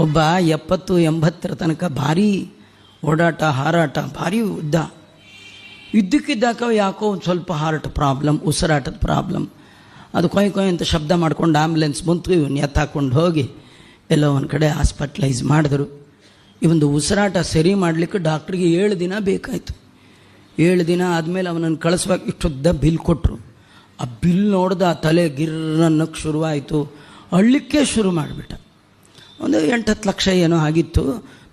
ಒಬ್ಬ 70-80 ತನಕ ಭಾರಿ ಓಡಾಟ ಹಾರಾಟ, ಭಾರಿ ಉದ್ದ. ಇದ್ದಕ್ಕಿದ್ದಾಕ ಯಾಕೋ ಒಂದು ಸ್ವಲ್ಪ ಹಾರ್ಟ್ ಪ್ರಾಬ್ಲಮ್, ಉಸಿರಾಟದ ಪ್ರಾಬ್ಲಮ್. ಅದು ಕೊಯ್ ಅಂತ ಶಬ್ದ ಮಾಡ್ಕೊಂಡು ಆ್ಯಂಬುಲೆನ್ಸ್ ಬಂತು. ಇವನು ಎತ್ತಾಕೊಂಡು ಹೋಗಿ ಎಲ್ಲೋ ಒಂದು ಕಡೆ ಹಾಸ್ಪಿಟ್ಲೈಸ್ ಮಾಡಿದ್ರು. ಇವೊಂದು ಉಸಿರಾಟ ಸರಿ ಮಾಡಲಿಕ್ಕೆ ಡಾಕ್ಟ್ರಿಗೆ 7 ದಿನ ಬೇಕಾಯಿತು. 7 ದಿನ ಆದಮೇಲೆ ಅವನನ್ನು ಕಳಿಸ್ಬೇಕು. ಇಷ್ಟುದ್ದ ಬಿಲ್ ಕೊಟ್ಟರು. ಆ ಬಿಲ್ ನೋಡ್ದ ತಲೆ ಗಿರ್ರನ್ನಕ್ಕೆ ಶುರುವಾಯಿತು. ಅಳ್ಳಿಕ್ಕೆ ಶುರು ಮಾಡಿಬಿಟ್ಟ. ಒಂದು 8-10 ಲಕ್ಷ ಏನೋ ಆಗಿತ್ತು.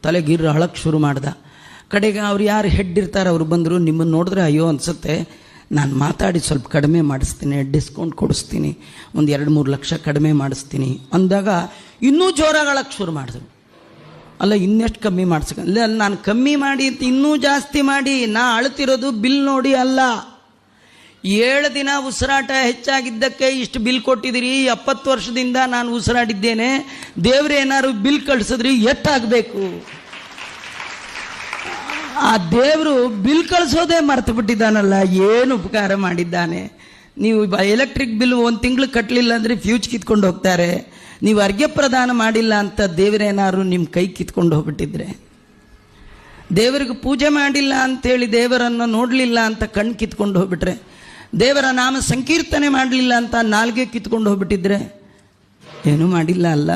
ತಲೆ ಗಿರ್ರ ಅಳಕ್ಕೆ ಶುರು ಮಾಡ್ದ. ಕಡೆಗೆ ಅವ್ರು ಯಾರು ಹೆಡ್ ಇರ್ತಾರೆ ಅವ್ರು ಬಂದರು. ನಿಮ್ಮನ್ನು ನೋಡಿದ್ರೆ ಅಯ್ಯೋ ಅನಿಸುತ್ತೆ, ನಾನು ಮಾತಾಡಿ ಸ್ವಲ್ಪ ಕಡಿಮೆ ಮಾಡಿಸ್ತೀನಿ, ಡಿಸ್ಕೌಂಟ್ ಕೊಡಿಸ್ತೀನಿ, ಒಂದು 2-3 ಲಕ್ಷ ಕಡಿಮೆ ಮಾಡಿಸ್ತೀನಿ ಅಂದಾಗ ಇನ್ನೂ ಜೋರಾಗಿ ಅಳಕ್ಕೆ ಶುರು ಮಾಡಿದ್ರು. ಅಲ್ಲ ಇನ್ನೆಷ್ಟು ಕಮ್ಮಿ ಮಾಡ್ಸಕ್ಕೆ? ಅಲ್ಲ ನಾನು ಕಮ್ಮಿ ಮಾಡಿ ಅಂತ ಇನ್ನೂ ಜಾಸ್ತಿ ಮಾಡಿ, ನಾ ಅಳ್ತಿರೋದು ಬಿಲ್ ನೋಡಿ ಅಲ್ಲ. 7 ದಿನ ಉಸಿರಾಟ ಹೆಚ್ಚಾಗಿದ್ದಕ್ಕೆ ಇಷ್ಟು ಬಿಲ್ ಕೊಟ್ಟಿದ್ದೀರಿ. 70 ವರ್ಷದಿಂದ ನಾನು ಉಸಿರಾಡಿದ್ದೇನೆ. ದೇವ್ರೇನಾದ್ರು ಬಿಲ್ ಕಳಿಸಿದ್ರಿ ಎಷ್ಟಾಗಬೇಕು? ಆ ದೇವರು ಬಿಲ್ ಕಳಿಸೋದೇ ಮರ್ತು ಬಿಟ್ಟಿದ್ದಾನಲ್ಲ, ಏನು ಉಪಕಾರ ಮಾಡಿದ್ದಾನೆ. ನೀವು ಎಲೆಕ್ಟ್ರಿಕ್ ಬಿಲ್ 1 ತಿಂಗಳು ಕಟ್ಟಲಿಲ್ಲ ಅಂದರೆ ಫ್ಯೂಜ್ ಕಿತ್ಕೊಂಡು ಹೋಗ್ತಾರೆ. ನೀವು ಅರ್ಘ್ಯ ಪ್ರದಾನ ಮಾಡಿಲ್ಲ ಅಂತ ದೇವರೇನಾದ್ರು ನಿಮ್ಮ ಕೈ ಕಿತ್ಕೊಂಡು ಹೋಗ್ಬಿಟ್ಟಿದ್ರೆ, ದೇವರಿಗೆ ಪೂಜೆ ಮಾಡಿಲ್ಲ ಅಂಥೇಳಿ ದೇವರನ್ನು ನೋಡಲಿಲ್ಲ ಅಂತ ಕಣ್ಣು ಕಿತ್ಕೊಂಡು ಹೋಗ್ಬಿಟ್ರೆ, ದೇವರ ನಾಮ ಸಂಕೀರ್ತನೆ ಮಾಡಲಿಲ್ಲ ಅಂತ ನಾಲ್ಗೆ ಕಿತ್ಕೊಂಡು ಹೋಗ್ಬಿಟ್ಟಿದ್ರೆ, ಏನೂ ಮಾಡಿಲ್ಲ ಅಲ್ಲ.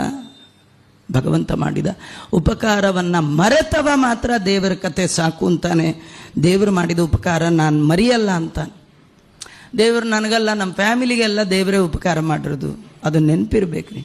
ಭಗವಂತ ಮಾಡಿದ ಉಪಕಾರವನ್ನು ಮರೆತವ ಮಾತ್ರ ದೇವರ ಕತೆ ಸಾಕು ಅಂತಾನೆ. ದೇವರು ಮಾಡಿದ ಉಪಕಾರ ನಾನು ಮರೆಯಲ್ಲ ಅಂತಾನೆ. ದೇವರು ನನಗಲ್ಲ, ನಮ್ಮ ಫ್ಯಾಮಿಲಿಗೆಲ್ಲ ದೇವರೇ ಉಪಕಾರ ಮಾಡಿರೋದು, ಅದು ನೆನಪಿರ್ಬೇಕ್ರಿ.